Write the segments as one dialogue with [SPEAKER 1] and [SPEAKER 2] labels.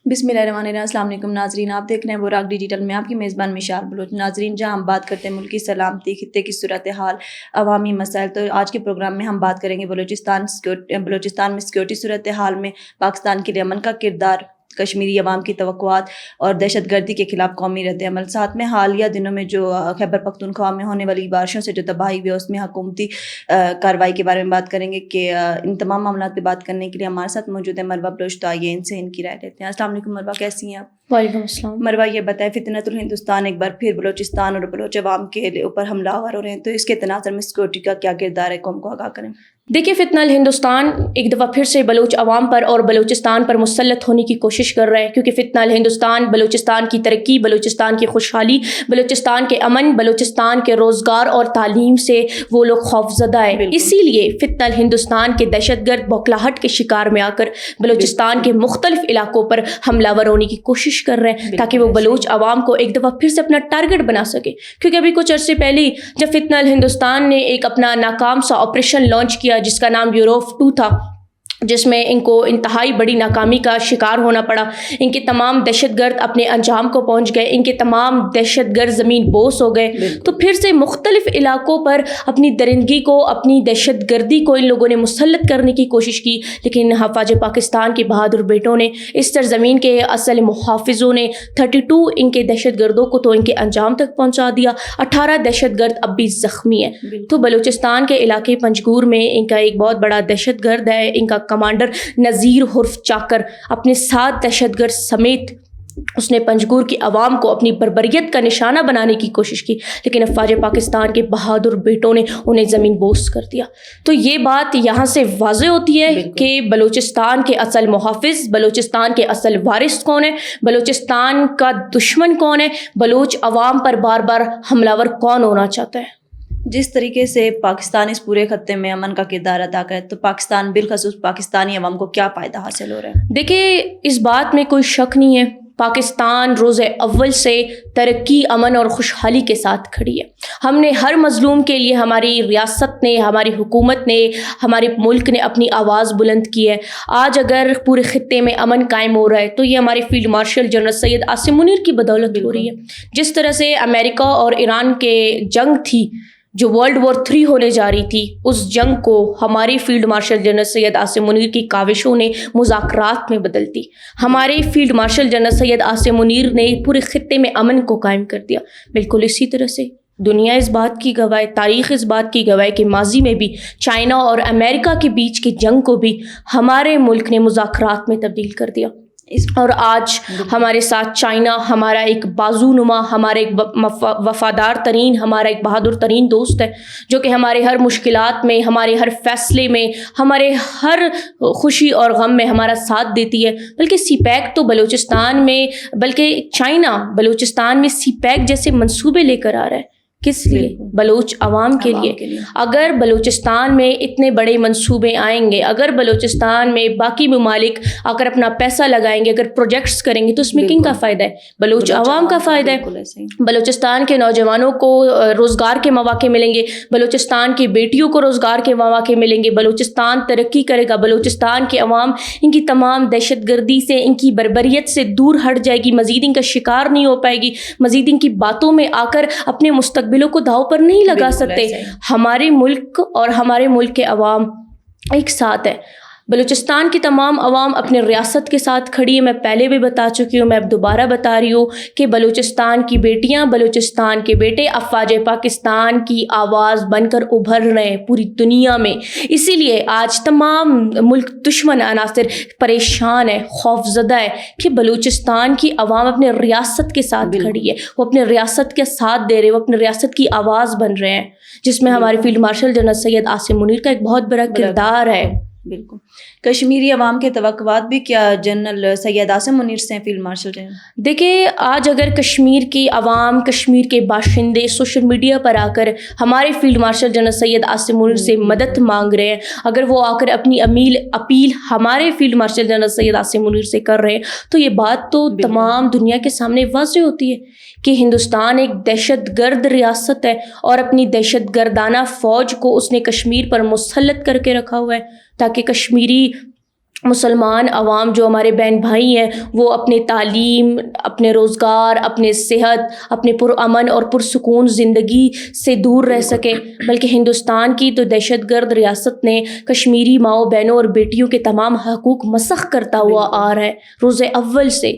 [SPEAKER 1] بسم اللہ الرحمن الرحیم۔ السلام علیکم ناظرین، آپ دیکھ رہے ہیں براق ڈیجیٹل میں آپ کی میزبان مشال بلوچ۔ ناظرین، جہاں ہم بات کرتے ہیں ملکی سلامتی، خطے کی صورتحال، عوامی مسائل، تو آج کے پروگرام میں ہم بات کریں گے بلوچستان میں سیکورٹی صورتحال میں پاکستان کے لیے امن کا کردار، کشمیری عوام کی توقعات اور دہشت گردی کے خلاف قومی رد عمل۔ ساتھ میں حالیہ دنوں میں جو خیبر پختونخوا میں ہونے والی بارشوں سے جو تباہی ہوئی ہے اس میں حکومتی کارروائی کے بارے میں بات کریں گے کہ ان تمام معاملات پہ بات کرنے کے لیے ہمارے ساتھ موجود ہے مروہ بلوچ، تو آئیے ان سے ان کی رائے لیتے ہیں۔ السلام علیکم مروہ، کیسی ہیں آپ؟
[SPEAKER 2] وعلیکم السلام۔
[SPEAKER 1] مروہ، یہ بتائیں، فتنۃ الہندوستان ایک بار پھر بلوچستان اور بلوچ عوام کے اوپر حملہ آور ہو رہے ہیں، تو اس کے تناظر میں سیکورٹی کا کیا کردار ہے، قوم کو آگاہ کریں۔
[SPEAKER 2] دیکھیے، فتنہ الہندوستان ایک دفعہ پھر سے بلوچ عوام پر اور بلوچستان پر مسلط ہونے کی کوشش کر رہے ہیں، کیونکہ فتنہ الہندوستان بلوچستان کی ترقی، بلوچستان کی خوشحالی، بلوچستان کے امن، بلوچستان کے روزگار اور تعلیم سے وہ لوگ خوفزدہ ہیں۔ اسی لیے فتنہ الہندوستان کے دہشت گرد بوکھلاہٹ کے شکار میں آ کر بلوچستان کے مختلف علاقوں پر حملہ ور ہونے کی کوشش کر رہے ہیں، تاکہ وہ بلوچ عوام کو ایک دفعہ پھر سے اپنا ٹارگٹ بنا سکے۔ کیونکہ ابھی کچھ عرصے پہلے جب فتنہ الہندوستان نے ایک اپنا ناکام سا آپریشن لانچ کیا جس کا نام یوروف 2 تھا، جس میں ان کو انتہائی بڑی ناکامی کا شکار ہونا پڑا، ان کے تمام دہشت گرد اپنے انجام کو پہنچ گئے، ان کے تمام دہشت گرد زمین بوس ہو گئے، تو پھر سے مختلف علاقوں پر اپنی درندگی کو، اپنی دہشت گردی کو ان لوگوں نے مسلط کرنے کی کوشش کی، لیکن حفاظ پاکستان کے بہادر بیٹوں نے، اس سرزمین کے اصل محافظوں نے 32 ان کے دہشت گردوں کو تو ان کے انجام تک پہنچا دیا، 18 دہشت گرد اب بھی زخمی ہیں۔ تو بلوچستان کے علاقے پنجگور میں ان کا ایک بہت بڑا دہشت گرد ہے، ان کا کمانڈر نذیر حرف چاکر اپنے 7 دہشت گرد سمیت اس نے پنجگور کی عوام کو اپنی بربریت کا نشانہ بنانے کی کوشش کی، لیکن افواج پاکستان کے بہادر بیٹوں نے انہیں زمین بوس کر دیا۔ تو یہ بات یہاں سے واضح ہوتی ہے کہ بلوچستان کے اصل محافظ، بلوچستان کے اصل وارث کون ہے، بلوچستان کا دشمن کون ہے، بلوچ عوام پر بار بار حملہ ور کون ہونا چاہتا ہے۔
[SPEAKER 1] جس طریقے سے پاکستان اس پورے خطے میں امن کا کردار ادا کرے، تو پاکستان بالخصوص پاکستانی عوام کو کیا فائدہ حاصل ہو رہا ہے؟
[SPEAKER 2] دیکھیے، اس بات میں کوئی شک نہیں ہے، پاکستان روز اول سے ترقی، امن اور خوشحالی کے ساتھ کھڑی ہے۔ ہم نے ہر مظلوم کے لیے، ہماری ریاست نے، ہماری حکومت نے، ہمارے ملک نے اپنی آواز بلند کی ہے۔ آج اگر پورے خطے میں امن قائم ہو رہا ہے تو یہ ہمارے field marshal general Syed Asim Munir کی بدولت ہو رہی ہے۔ جس طرح سے امریکہ اور ایران کے جنگ تھی جو ورلڈ وار 3 ہونے جا رہی تھی، اس جنگ کو ہمارے field marshal general Syed Asim Munir کی کاوشوں نے مذاکرات میں بدل دی۔ ہمارے field marshal general Syed Asim Munir نے پورے خطے میں امن کو قائم کر دیا۔ بالکل اسی طرح سے دنیا اس بات کی گواہ ہے، تاریخ اس بات کی گواہ ہے کہ ماضی میں بھی چائنا اور امریکہ کے بیچ کی جنگ کو بھی ہمارے ملک نے مذاکرات میں تبدیل کر دیا، اور آج ہمارے ساتھ چائنا ہمارا ایک بازو نما، ہمارا ایک وفادار ترین، ہمارا ایک بہادر ترین دوست ہے، جو کہ ہمارے ہر مشکلات میں، ہمارے ہر فیصلے میں، ہمارے ہر خوشی اور غم میں ہمارا ساتھ دیتی ہے۔ بلکہ سی پیک تو بلوچستان میں، بلکہ چائنا بلوچستان میں سی پیک جیسے منصوبے لے کر آ رہا ہے۔ کس لیے؟ بلوچ عوام کے لیے۔ اگر بلوچستان میں اتنے بڑے منصوبے آئیں گے، اگر بلوچستان میں باقی ممالک اگر اپنا پیسہ لگائیں گے، اگر پروجیکٹس کریں گے، تو اس میں کن کا فائدہ ہے؟ بلوچ عوام کا فائدہ ہے۔ بلوچستان کے نوجوانوں کو روزگار کے مواقع ملیں گے، بلوچستان کی بیٹیوں کو روزگار کے مواقع ملیں گے، بلوچستان ترقی کرے گا، بلوچستان کے عوام ان کی تمام دہشت گردی سے، ان کی بربریت سے دور ہٹ جائے گی، مزید ان کا شکار نہیں ہو پائے گی، مزید ان کی باتوں میں آ کر اپنے مستقبلوں کو داؤ پر نہیں لگا سکتے۔ ہمارے ملک اور ہمارے ملک کے عوام ایک ساتھ ہے۔ بلوچستان کی تمام عوام اپنے ریاست کے ساتھ کھڑی ہے۔ میں پہلے بھی بتا چکی ہوں، میں اب دوبارہ بتا رہی ہوں کہ بلوچستان کی بیٹیاں، بلوچستان کے بیٹے افواج پاکستان کی آواز بن کر ابھر رہے ہیں پوری دنیا میں۔ اسی لیے آج تمام ملک دشمن عناصر پریشان ہے، خوفزدہ ہے کہ بلوچستان کی عوام اپنے ریاست کے ساتھ کھڑی ہے، وہ اپنے ریاست کے ساتھ دے رہے، وہ اپنے ریاست کی آواز بن رہے ہیں، جس میں ہمارے field marshal general Syed Asim Munir کا ایک بہت بڑا کردار ہے۔
[SPEAKER 1] بالکل۔ کشمیری عوام کے توقعات بھی کیا جنرل سید عاصم منیر سے ہیں فیلڈ مارشل جنرل؟
[SPEAKER 2] دیکھیں، آج اگر کشمیر کی عوام، کشمیر کے باشندے سوشل میڈیا پر آ کر ہمارے field marshal general Syed Asim Munir سے مدد مانگ رہے ہیں، اگر وہ آ کر اپنی اپیل ہمارے field marshal general Syed Asim Munir سے کر رہے ہیں، تو یہ بات تو تمام دنیا کے سامنے واضح ہوتی ہے کہ ہندوستان ایک دہشت گرد ریاست ہے، اور اپنی دہشت گردانہ فوج کو اس نے کشمیر پر مسلط کر کے رکھا ہوا ہے، تاکہ کشمیری مسلمان عوام جو ہمارے بہن بھائی ہیں وہ اپنے تعلیم، اپنے روزگار، اپنے صحت، اپنے پرامن اور پرسکون زندگی سے دور رہ سکیں، بلکہ ہندوستان کی تو دہشت گرد ریاست نے کشمیری ماؤں بہنوں اور بیٹیوں کے تمام حقوق مسخ کرتا ہوا آ رہا ہے روز اول سے۔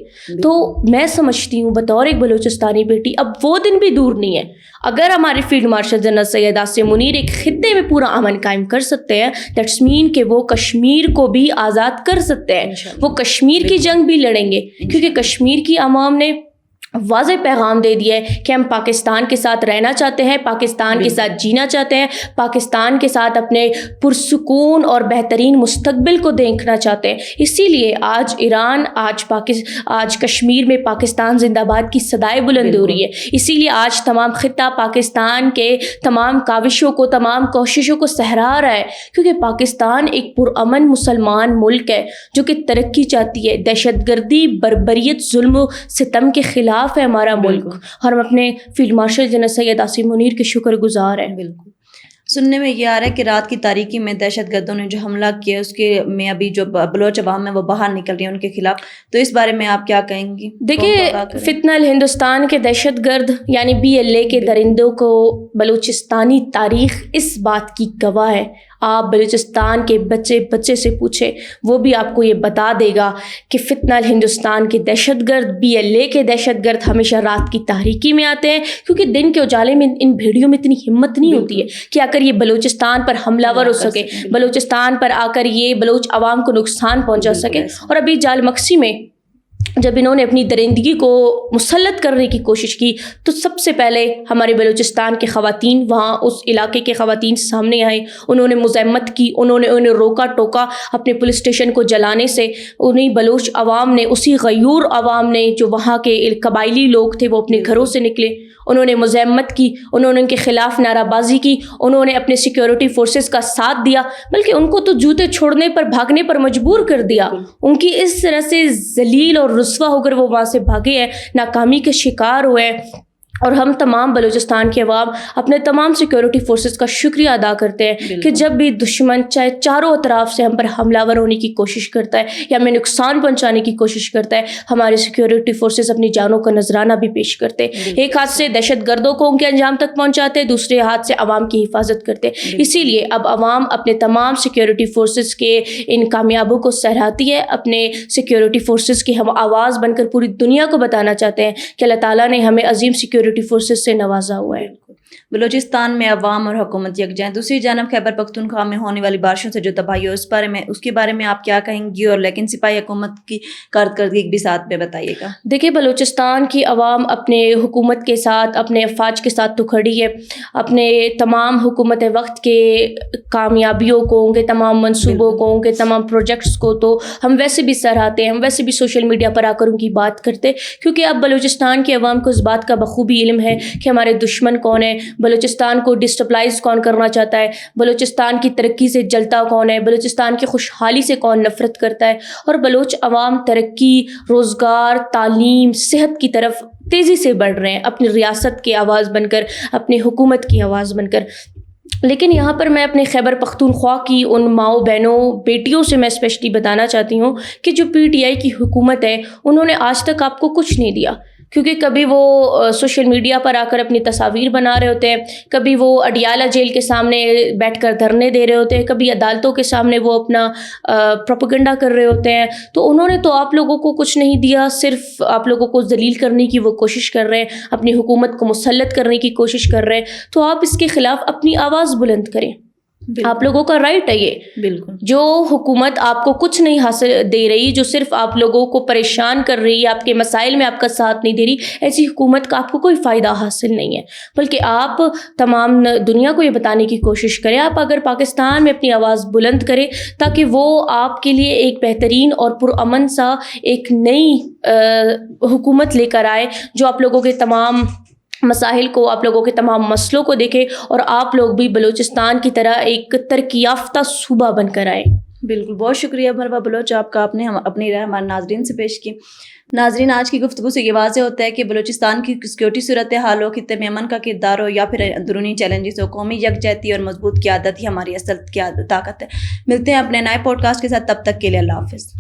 [SPEAKER 2] تو میں سمجھتی ہوں بطور ایک بلوچستانی بیٹی اب وہ دن بھی دور نہیں ہے۔ اگر ہمارے field marshal general Syed Asim Munir ایک خطے میں پورا امن قائم کر سکتے ہیں، دیٹس مین کہ وہ کشمیر کو بھی آزاد کر سکتے ہیں، وہ کشمیر کی جنگ بھی لڑیں گے، کیونکہ کشمیر کی عوام نے واضح پیغام دے دیا ہے کہ ہم پاکستان کے ساتھ رہنا چاہتے ہیں، پاکستان کے ساتھ جینا چاہتے ہیں، پاکستان کے ساتھ اپنے پرسکون اور بہترین مستقبل کو دیکھنا چاہتے ہیں۔ اسی لیے آج ایران، آج کشمیر میں پاکستان زندہ باد کی صدائیں بلند ہو رہی ہے۔ اسی لیے آج تمام خطہ پاکستان کے تمام کاوشوں کو، تمام کوششوں کو سہرا رہا ہے، کیونکہ پاکستان ایک پرامن مسلمان ملک ہے جو کہ ترقی چاہتی ہے۔ دہشت گردی، بربریت، ظلم و ستم کے خلاف ہے ہمارا ملک، اور ہم اپنے field marshal general Syed Asim Munir کے شکر گزار ہیں۔
[SPEAKER 1] بالکل سننے میں یہ آ رہا ہے کہ رات کی تاریکی میں دہشت گردوں نے جو حملہ کیا اس کے میں ابھی جو بلوچ عوام ہے وہ باہر نکل رہی ہیں ان کے خلاف، تو اس بارے میں آپ کیا کہیں گی؟
[SPEAKER 2] دیکھیے، فتنہ الہندوستان کے دہشت گرد یعنی BLA کے درندوں کو بلوچستانی تاریخ اس بات کی گواہ ہے۔ آپ بلوچستان کے بچے سے پوچھیں، وہ بھی آپ کو یہ بتا دے گا کہ فتنہ الہندوستان کے دہشت گرد، BLA کے دہشت گرد ہمیشہ رات کی تاریکی میں آتے ہیں، کیونکہ دن کے اجالے میں ان بھیڑیوں میں اتنی ہمت نہیں ہوتی ہے کہ آ کر یہ بلوچستان پر حملہ ور ہو سکے، بلوچستان پر آ کر یہ بلوچ عوام کو نقصان پہنچا سکے۔ اور ابھی جال مکسی میں جب انہوں نے اپنی درندگی کو مسلط کرنے کی کوشش کی تو سب سے پہلے ہمارے بلوچستان کے خواتین، وہاں اس علاقے کے خواتین سامنے آئے، انہوں نے مزاحمت کی، انہیں روکا ٹوکا اپنے پولیس اسٹیشن کو جلانے سے۔ انہیں بلوچ عوام نے، اسی غیور عوام نے جو وہاں کے قبائلی لوگ تھے، وہ اپنے گھروں سے نکلے، انہوں نے مزاحمت کی، انہوں نے ان کے خلاف نعرہ بازی کی، انہوں نے اپنے سیکیورٹی فورسز کا ساتھ دیا، بلکہ ان کو تو جوتے چھوڑنے پر، بھاگنے پر مجبور کر دیا۔ ان کی اس طرح سے ذلیل اور رسوا ہو کر وہ وہاں سے بھاگے ہیں، ناکامی کے شکار ہوئے ہیں۔ اور ہم تمام بلوچستان کے عوام اپنے تمام سیکیورٹی فورسز کا شکریہ ادا کرتے ہیں کہ جب بھی دشمن چاہے چاروں اطراف سے ہم پر حملہ ور ہونے کی کوشش کرتا ہے یا ہمیں نقصان پہنچانے کی کوشش کرتا ہے، ہمارے سیکیورٹی فورسز اپنی جانوں کا نذرانہ بھی پیش کرتے ہیں۔ ایک ہاتھ سے دہشت گردوں کو ان کے انجام تک پہنچاتے ہیں، دوسرے ہاتھ سے عوام کی حفاظت کرتے ہیں۔ اسی لیے اب عوام اپنے تمام سیکیورٹی فورسز کے ان کامیابیوں کو سراہتی ہے، اپنے سیکیورٹی فورسز کی ہم آواز بن کر پوری دنیا کو بتانا چاہتے ہیں کہ اللہ تعالیٰ نے ہمیں عظیم سیکیورٹی فورسز سے نوازا ہوا ہے۔
[SPEAKER 1] بلوچستان میں عوام اور حکومت یکجا ہیں، دوسری جانب خیبر پختونخوا میں ہونے والی بارشوں سے جو تباہی ہو اس کے بارے میں آپ کیا کہیں گی؟ اور لیکن سپاہی حکومت کی کارکردگی بھی ساتھ میں بتائیے گا۔
[SPEAKER 2] دیکھیے، بلوچستان کی عوام اپنے حکومت کے ساتھ، اپنے افواج کے ساتھ تو کھڑی ہے، اپنے تمام حکومت وقت کے کامیابیوں کو، ان کے تمام منصوبوں کو، ان کے تمام پروجیکٹس کو تو ہم ویسے بھی سراہتے ہیں، ہم ویسے بھی سوشل میڈیا پر آ کر ان کی بات کرتے، کیونکہ اب بلوچستان کی عوام کو اس بات کا بخوبی علم ہے کہ ہمارے دشمن کون ہے، بلوچستان کو ڈسٹیبلائز کون کرنا چاہتا ہے، بلوچستان کی ترقی سے جلتا کون ہے، بلوچستان کی خوشحالی سے کون نفرت کرتا ہے۔ اور بلوچ عوام ترقی، روزگار، تعلیم، صحت کی طرف تیزی سے بڑھ رہے ہیں، اپنی ریاست کی آواز بن کر، اپنی حکومت کی آواز بن کر۔ لیکن یہاں پر میں اپنے خیبر پختونخوا کی ان ماؤں بہنوں بیٹیوں سے میں اسپیشلی بتانا چاہتی ہوں کہ جو PTI کی حکومت ہے، انہوں نے آج تک آپ کو کچھ نہیں دیا، کیونکہ کبھی وہ سوشل میڈیا پر آ کر اپنی تصاویر بنا رہے ہوتے ہیں، کبھی وہ اڈیالہ جیل کے سامنے بیٹھ کر دھرنے دے رہے ہوتے ہیں، کبھی عدالتوں کے سامنے وہ اپنا پروپیگنڈا کر رہے ہوتے ہیں۔ تو انہوں نے تو آپ لوگوں کو کچھ نہیں دیا، صرف آپ لوگوں کو ذلیل کرنے کی وہ کوشش کر رہے ہیں، اپنی حکومت کو مسلط کرنے کی کوشش کر رہے ہیں۔ تو آپ اس کے خلاف اپنی آواز بلند کریں، آپ لوگوں کا رائٹ ہے یہ۔
[SPEAKER 1] بالکل،
[SPEAKER 2] جو حکومت آپ کو کچھ نہیں حاصل دے رہی، جو صرف آپ لوگوں کو پریشان کر رہی ہے، آپ کے مسائل میں آپ کا ساتھ نہیں دے رہی، ایسی حکومت کا آپ کو کوئی فائدہ حاصل نہیں ہے۔ بلکہ آپ تمام دنیا کو یہ بتانے کی کوشش کریں، آپ اگر پاکستان میں اپنی آواز بلند کریں تاکہ وہ آپ کے لیے ایک بہترین اور پرامن سا ایک نئی حکومت لے کر آئے، جو آپ لوگوں کے تمام مسائل کو، آپ لوگوں کے تمام مسئلوں کو دیکھے، اور آپ لوگ بھی بلوچستان کی طرح ایک ترقی یافتہ صوبہ بن کر آئے۔
[SPEAKER 1] بالکل، بہت شکریہ مروہ بلوچ آپ کا، آپ نے اپنی رائے ہمارے ناظرین سے پیش کی۔ ناظرین، آج کی گفتگو سے یہ واضح ہوتا ہے کہ بلوچستان کی سیکورٹی صورتحال ہو، خطے میں امن کا کردار ہو یا پھر اندرونی چیلنجز ہو، قومی یکجہتی اور مضبوط قیادت ہی ہماری اصل طاقت ہے۔ ملتے ہیں اپنے نئے پوڈ کاسٹ کے ساتھ، تب تک کے لیے اللہ حافظ۔